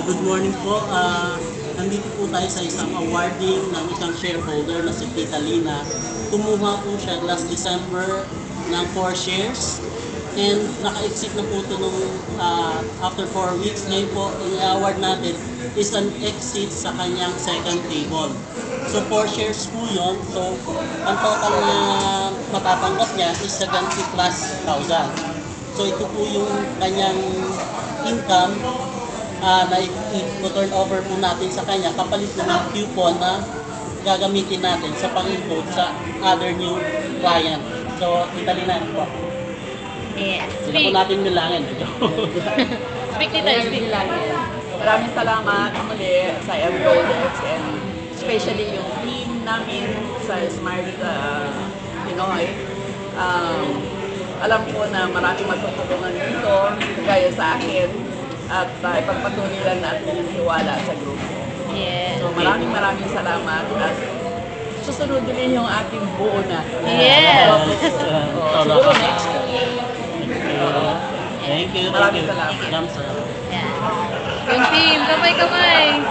Good morning po. Nandito po tayo sa isang awarding ng isang shareholder na si Tita Lina. Kumuha po siya last December ng 4 shares and naka-exit na po ito nung after 4 weeks. Ngayon po, i-award natin is an exit sa kanyang second table. So 4 shares po yun. So ang total na matatanggap niya is 70 plus thousand. So ito po yung kanyang income na i-turn over po natin sa kanya kapalit na ng coupon na gagamitin natin sa pang-include sa other new client. So, italinan po. Yes. Sila po natin nilangin. Speak dito, speak. Maraming salamat muli sa MGoldex and especially yung team namin sa Smart Pinoy. Alam ko na maraming magtutulungan dito, gaya sa akin, at ipagpatuloy lang natin yung tiwala sa grupo. Yes. So maraming salamat at susunod din yung ating buo na. Yes. Siguro next year. Thank you. Maraming salamat. Salamat. Yeah. Yung team, kamay-kamay.